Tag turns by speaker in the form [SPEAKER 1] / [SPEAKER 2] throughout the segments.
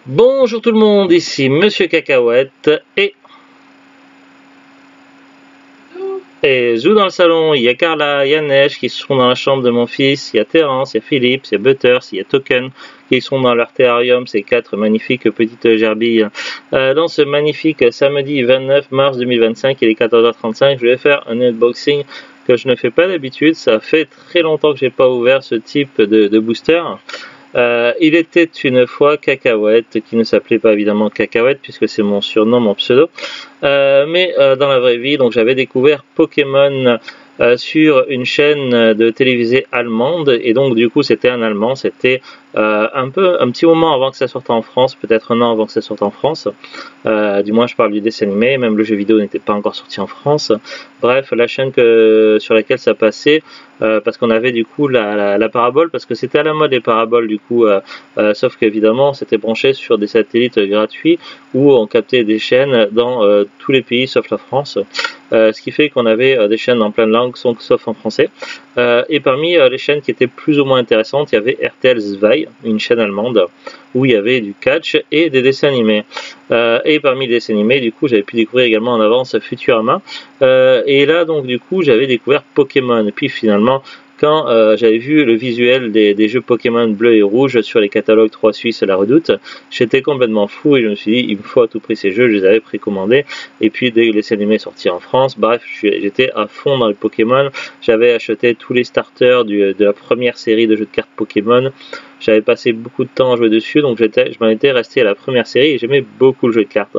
[SPEAKER 1] Bonjour tout le monde, ici Monsieur Cacahuète et Zou dans le salon. Il y a Carla, il y a Neige qui sont dans la chambre de mon fils, il y a Terence, il y a Philippe, il y a Butters, il y a Token qui sont dans leur terrarium, ces quatre magnifiques petites gerbilles. Dans ce magnifique samedi 29 mars 2025, il est 14h35, je vais faire un unboxing que je ne fais pas d'habitude. Ça fait très longtemps que j'ai pas ouvert ce type de booster. Il était une fois Cacahuète, qui ne s'appelait pas évidemment Cacahuète puisque c'est mon surnom, mon pseudo, mais dans la vraie vie, donc j'avais découvert Pokémon sur une chaîne de télévisée allemande, et donc du coup c'était un allemand, c'était un petit moment avant que ça sorte en France, peut-être un an avant que ça sorte en France, du moins je parle du dessin animé, même le jeu vidéo n'était pas encore sorti en France. Bref, la chaîne sur laquelle ça passait, parce qu'on avait du coup la parabole, parce que c'était à la mode les paraboles du coup, sauf qu'évidemment c'était branché sur des satellites gratuits où on captait des chaînes dans tous les pays sauf la France, ce qui fait qu'on avait des chaînes en pleine langue sauf en français, et parmi les chaînes qui étaient plus ou moins intéressantes, il y avait RTL 2, une chaîne allemande où il y avait du catch et des dessins animés, et parmi les dessins animés du coup j'avais pu découvrir également en avance Futurama, et là donc du coup j'avais découvert Pokémon, et puis finalement quand j'avais vu le visuel des jeux Pokémon bleu et rouge sur les catalogues 3 Suisse et la Redoute, j'étais complètement fou et je me suis dit il me faut à tout prix ces jeux. Je les avais précommandés, et puis dès que les animés sortis en France, bref, j'étais à fond dans les Pokémon. J'avais acheté tous les starters de la première série de jeux de cartes Pokémon. J'avais passé beaucoup de temps à jouer dessus, donc je m'en étais resté à la première série et j'aimais beaucoup le jeu de cartes.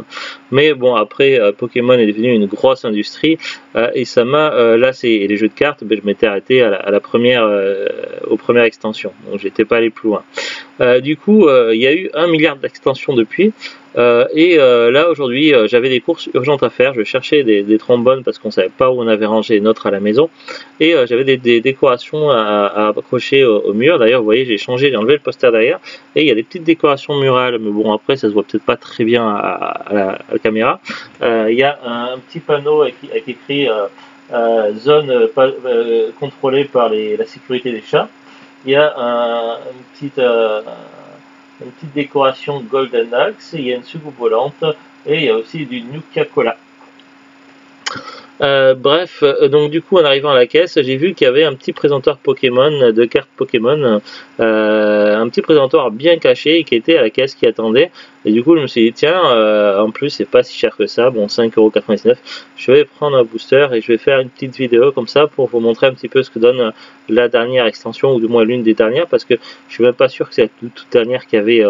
[SPEAKER 1] Mais bon, après Pokémon est devenu une grosse industrie, et ça m'a lassé. Et les jeux de cartes, je m'étais arrêté à la première, aux premières extensions, donc j'étais pas allé plus loin. Du coup, il y a eu 1 milliard d'extensions depuis, et là aujourd'hui j'avais des courses urgentes à faire. Je cherchais des trombones parce qu'on savait pas où on avait rangé les nôtres à la maison, et j'avais des décorations à accrocher au mur. D'ailleurs vous voyez, j'ai enlevé le poster derrière, et il y a des petites décorations murales, mais bon après ça se voit peut-être pas très bien à la caméra. Il y a un petit panneau avec écrit zone contrôlée par la sécurité des chats. Il y a une petite décoration Golden Axe, il y a une soucoupe volante, et il y a aussi du Nuka Cola. Bref, donc du coup en arrivant à la caisse, j'ai vu qu'il y avait un petit présentoir Pokémon, de cartes Pokémon, un petit présentoir bien caché qui était à la caisse, qui attendait. Et du coup je me suis dit tiens, en plus c'est pas si cher que ça, bon 5,99€, je vais prendre un booster et je vais faire une petite vidéo comme ça pour vous montrer un petit peu ce que donne la dernière extension, ou du moins l'une des dernières, parce que je suis même pas sûr que c'est la toute dernière qu'il y avait,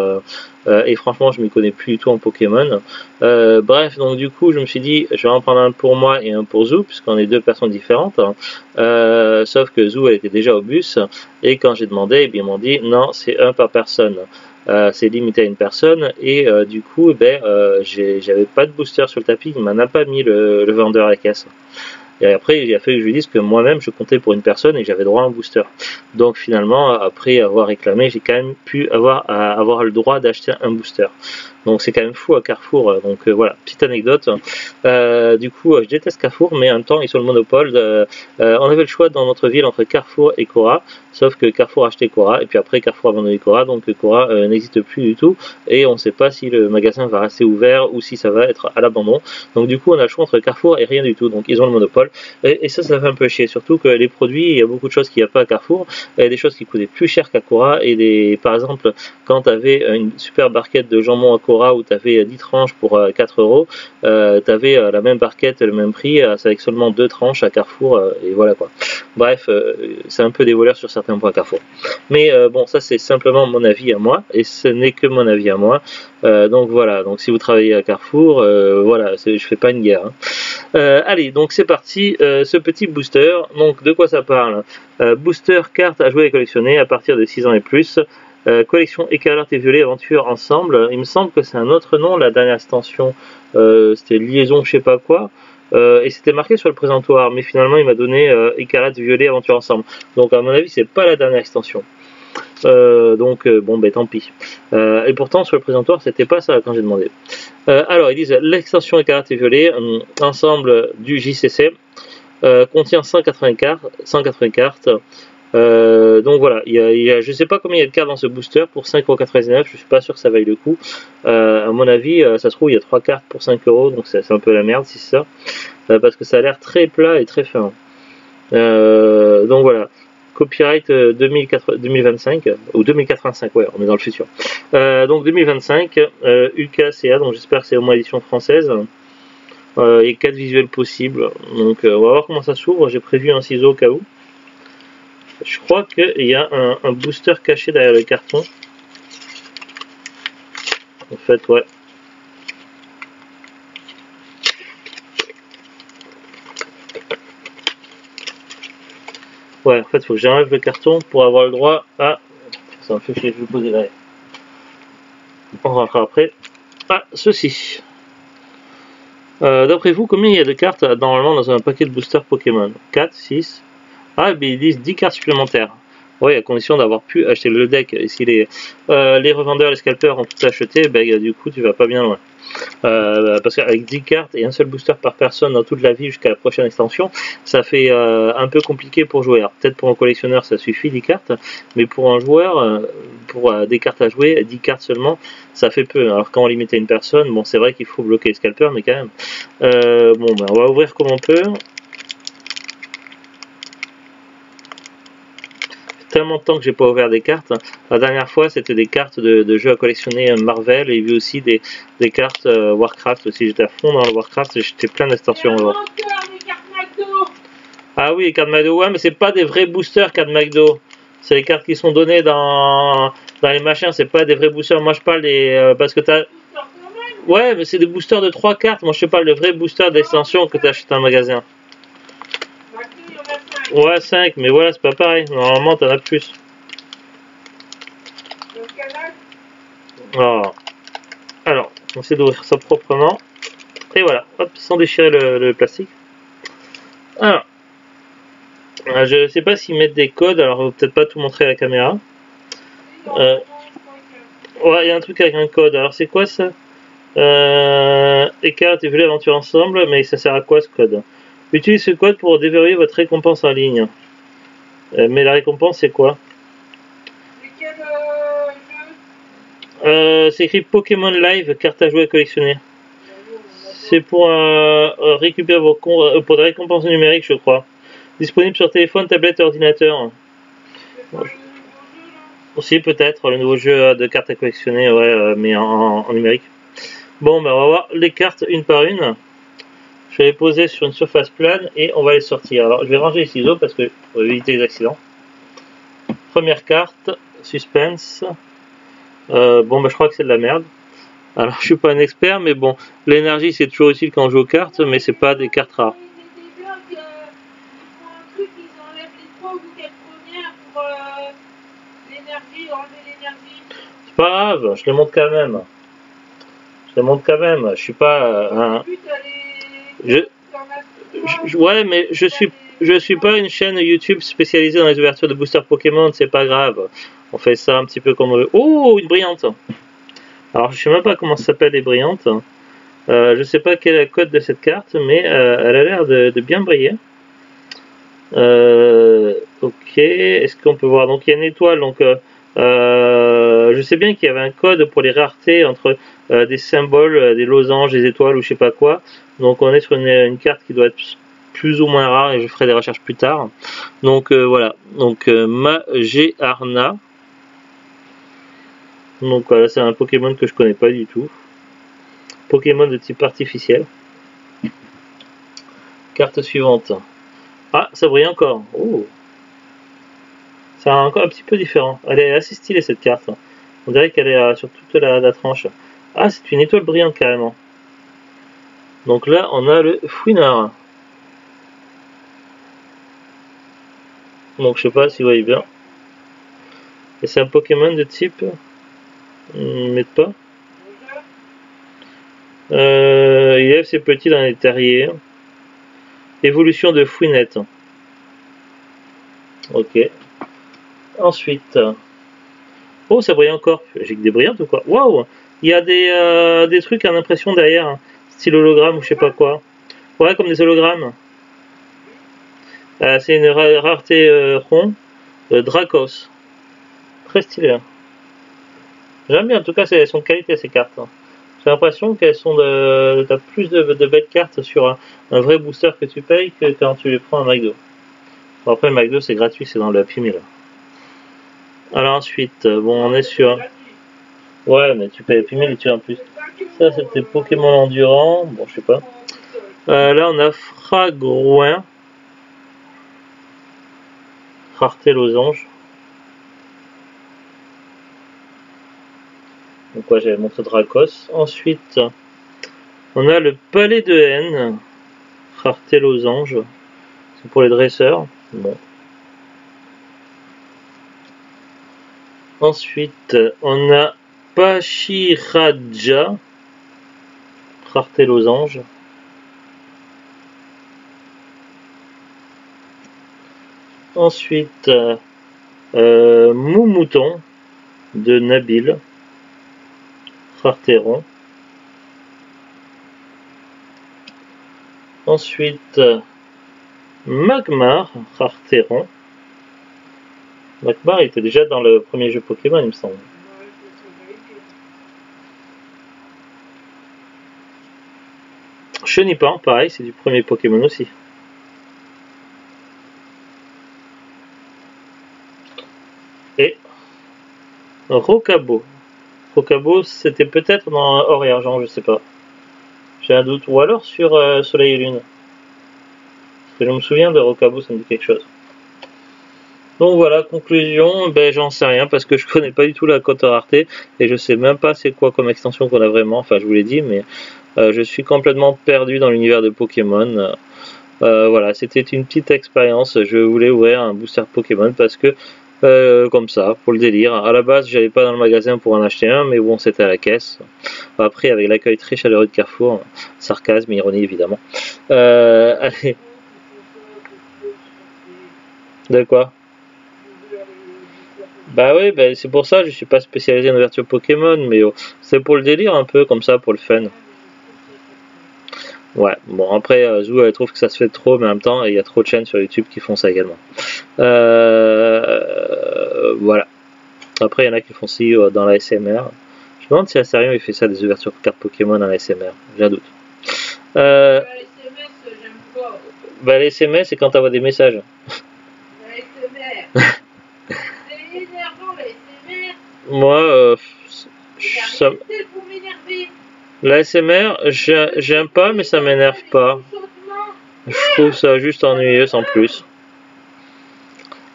[SPEAKER 1] et franchement je m'y connais plus du tout en Pokémon. Bref, donc du coup je me suis dit je vais en prendre un pour moi et un pour Zou, puisqu'on est deux personnes différentes, sauf que Zou elle était déjà au bus, et quand j'ai demandé, ils m'ont dit non, c'est un par personne. C'est limité à une personne, et du coup j'avais pas de booster sur le tapis, il m'en a pas mis le vendeur à la caisse. Et après il a fallu que je lui dise que moi-même je comptais pour une personne et j'avais droit à un booster. Donc finalement, après avoir réclamé, j'ai quand même pu avoir le droit d'acheter un booster. Donc c'est quand même fou à Carrefour. Donc voilà, petite anecdote. Du coup je déteste Carrefour, mais en même temps ils sont le monopole. On avait le choix dans notre ville entre Carrefour et Cora, sauf que Carrefour a acheté Cora, et puis après Carrefour a abandonné Cora, donc Cora n'existe plus du tout, et on ne sait pas si le magasin va rester ouvert ou si ça va être à l'abandon. Donc du coup on a le choix entre Carrefour et rien du tout, donc ils ont le monopole, et ça fait un peu chier, surtout que les produits, il y a beaucoup de choses qu'il n'y a pas à Carrefour, et des choses qui coûtaient plus cher qu'à Cora, et par exemple quand tu avais une super barquette de jambon à Cora où tu avais 10 tranches pour 4€, tu avais la même barquette, le même prix, avec seulement 2 tranches à Carrefour, et voilà quoi. Bref, c'est un peu des voleurs sur certains points Carrefour. Mais bon, ça c'est simplement mon avis à moi, et ce n'est que mon avis à moi. Donc voilà, donc si vous travaillez à Carrefour, voilà, je fais pas une guerre. Allez, donc c'est parti, ce petit booster. Donc de quoi ça parle? Booster carte à jouer et collectionner à partir de 6 ans et plus. Collection Écarlate et Violet Aventure Ensemble. Il me semble que c'est un autre nom, la dernière extension, c'était Liaison je sais pas quoi, et c'était marqué sur le présentoir, mais finalement il m'a donné Écarlate, Violet Aventure Ensemble. Donc à mon avis c'est pas la dernière extension. Donc bon tant pis. Et pourtant sur le présentoir c'était pas ça quand j'ai demandé. Alors ils disent l'extension Écarlate et Violet ensemble du JCC, contient 180 cartes, Donc voilà, je sais pas combien il y a de cartes dans ce booster pour 5,99€, je suis pas sûr que ça vaille le coup. À mon avis, ça se trouve il y a 3 cartes pour 5€, donc c'est un peu la merde si c'est ça. Parce que ça a l'air très plat et très fin. Donc voilà, copyright 2025 ou 2085, ouais, on est dans le futur. Donc 2025, UKCA, donc j'espère que c'est au moins édition française. Et 4 visuels possibles. Donc on va voir comment ça s'ouvre. J'ai prévu un ciseau au cas où. Je crois qu'il y a un booster caché derrière le carton. En fait, ouais. Ouais, en fait, il faut que j'enlève le carton pour avoir le droit à... Ça me fait chier, je vais le poser derrière. On rentrera après. Ah, ceci. D'après vous, combien il y a de cartes normalement dans un paquet de boosters Pokémon? 4, 6. Ah, mais ils disent 10 cartes supplémentaires. Oui, à condition d'avoir pu acheter le deck. Et si les revendeurs, les scalpers ont tout acheté, ben, du coup, tu vas pas bien loin. Parce qu'avec 10 cartes et un seul booster par personne dans toute la vie jusqu'à la prochaine extension, ça fait un peu compliqué pour jouer. Alors peut-être pour un collectionneur ça suffit 10 cartes, mais pour un joueur, pour des cartes à jouer, 10 cartes seulement, ça fait peu. Alors quand on limite à une personne, bon c'est vrai qu'il faut bloquer les scalpers, mais quand même. Bon ben on va ouvrir comme on peut. Tellement de temps que j'ai pas ouvert des cartes. La dernière fois c'était des cartes de jeux à collectionner Marvel, et il y a eu aussi des cartes Warcraft aussi. J'étais à fond dans le Warcraft, j'étais plein d'extensions. Ah oui, les cartes McDo, ouais, mais c'est pas des vrais boosters cartes McDo. C'est les cartes qui sont données dans les machins, c'est pas des vrais boosters. Moi je parle des... parce que t'as... Ouais, mais c'est des boosters de 3 cartes. Moi je te parle de vrais boosters d'extension que tu achètes en magasin. Ouais, 5, mais voilà, c'est pas pareil. Normalement, t'en as plus. Oh. Alors, on essaie d'ouvrir ça proprement. Et voilà, hop, sans déchirer le plastique. Alors, je sais pas s'ils mettent des codes, alors on va peut-être pas tout montrer à la caméra. Ouais, il y a un truc avec un code. Alors, c'est quoi ça? Écart et voulez aventure ensemble, mais ça sert à quoi ce code? Utilisez ce code pour déverrouiller votre récompense en ligne. Mais la récompense, c'est quoi? C'est écrit Pokémon Live, carte à jouer et collectionner. C'est pour récupérer pour des récompenses numériques, je crois. Disponible sur téléphone, tablette et ordinateur. Aussi, peut-être, le nouveau jeu de cartes à collectionner, ouais, mais en numérique. Bon, ben, on va voir les cartes une par une. Je vais les poser sur une surface plane et on va les sortir. Alors, je vais ranger les ciseaux parce que pour éviter les accidents. Première carte, suspense. Bon, ben, je crois que c'est de la merde. Alors, je suis pas un expert, mais bon, l'énergie c'est toujours utile quand on joue aux cartes, mais c'est pas des cartes rares. C'est pas grave, je les montre quand même. Je suis pas ouais, mais je suis pas une chaîne YouTube spécialisée dans les ouvertures de boosters Pokémon, c'est pas grave. On fait ça un petit peu comme on veut. Oh, une brillante. Alors, je sais même pas comment ça s'appelle les brillantes. Je sais pas quel est le code de cette carte, mais elle a l'air de bien briller. Ok, est-ce qu'on peut voir? Donc, il y a une étoile, donc je sais bien qu'il y avait un code pour les raretés entre des symboles, des losanges, des étoiles ou je sais pas quoi. Donc, on est sur une carte qui doit être plus ou moins rare et je ferai des recherches plus tard. Donc, voilà. Donc, Magearna. Donc voilà, c'est un Pokémon que je connais pas du tout. Pokémon de type artificiel. Carte suivante. Ah, ça brille encore. Oh. C'est encore un petit peu différent. Elle est assez stylée cette carte. On dirait qu'elle est sur toute la tranche. Ah, c'est une étoile brillante carrément. Donc là, on a le Fouinard. Donc je sais pas si vous voyez bien. Et c'est un Pokémon de type... mais pas. Il élève ses petits dans les terriers. Évolution de Fouinette. Ok. Ensuite. Oh, ça brille encore. J'ai que des brillantes ou quoi? Waouh! Il y a des trucs en impression derrière. Hein. Style hologramme ou je sais pas quoi. Ouais, comme des hologrammes. C'est une rareté rond. Dracos. Très stylé. Hein. J'aime bien, en tout cas, elles sont de qualité ces cartes. Hein. J'ai l'impression qu'elles sont de. T'as plus de belles cartes sur un vrai booster que tu payes que quand tu les prends à McDo. Bon, après, McDo c'est gratuit, c'est dans le Happy Meal. Alors ensuite, bon, on est sur. Ouais, mais tu payes Happy Meal et tu as en plus. Ça, c'était Pokémon Endurant. Bon, je sais pas. Là, on a Fragouin. Rareté Losange. Donc, ouais, j'avais montré Dracos. Ensuite, on a le Palais de Haine. Rareté Losange. C'est pour les dresseurs. Bon. Ensuite, on a Pachiraja. Rareté Losange. Ensuite, Moumouton de Nabil. Rareté rond. Ensuite, Magmar, rareté rond. Magmar était déjà dans le premier jeu Pokémon, il me semble. Chenipan, pareil, c'est du premier Pokémon aussi. Et Rocabo. Rocabo, c'était peut-être dans Or et Argent, je sais pas. J'ai un doute. Ou alors sur Soleil et Lune. Parce que je me souviens de Rocabo, ça me dit quelque chose. Donc voilà, conclusion, ben j'en sais rien parce que je connais pas du tout la cote rareté et je sais même pas c'est quoi comme extension qu'on a vraiment, enfin je vous l'ai dit, mais je suis complètement perdu dans l'univers de Pokémon. Voilà, c'était une petite expérience, je voulais ouvrir un booster Pokémon parce que comme ça, pour le délire. À la base, j'allais pas dans le magasin pour en acheter un, mais bon, c'était à la caisse. Après, avec l'accueil très chaleureux de Carrefour, sarcasme, ironie évidemment. Allez. De quoi? Bah oui, bah c'est pour ça, je suis pas spécialisé en ouverture Pokémon, mais c'est pour le délire un peu, comme ça, pour le fun. Ouais, bon après, Zou elle trouve que ça se fait trop, mais en même temps, il y a trop de chaînes sur YouTube qui font ça également. Voilà. Après, il y en a qui font aussi dans la SMR. Je me demande si à sérieux il fait ça, des ouvertures de cartes Pokémon dans la SMR. J'ai un doute. Bah, les SMS, c'est quand t'envoies des messages. Moi, ça... la SMR, j'aime pas, mais ça m'énerve pas. Je trouve ça juste ennuyeux sans plus.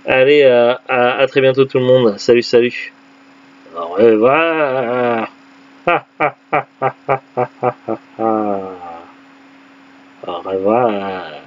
[SPEAKER 1] Allez, à très bientôt tout le monde. Salut, salut. Au revoir. Au revoir.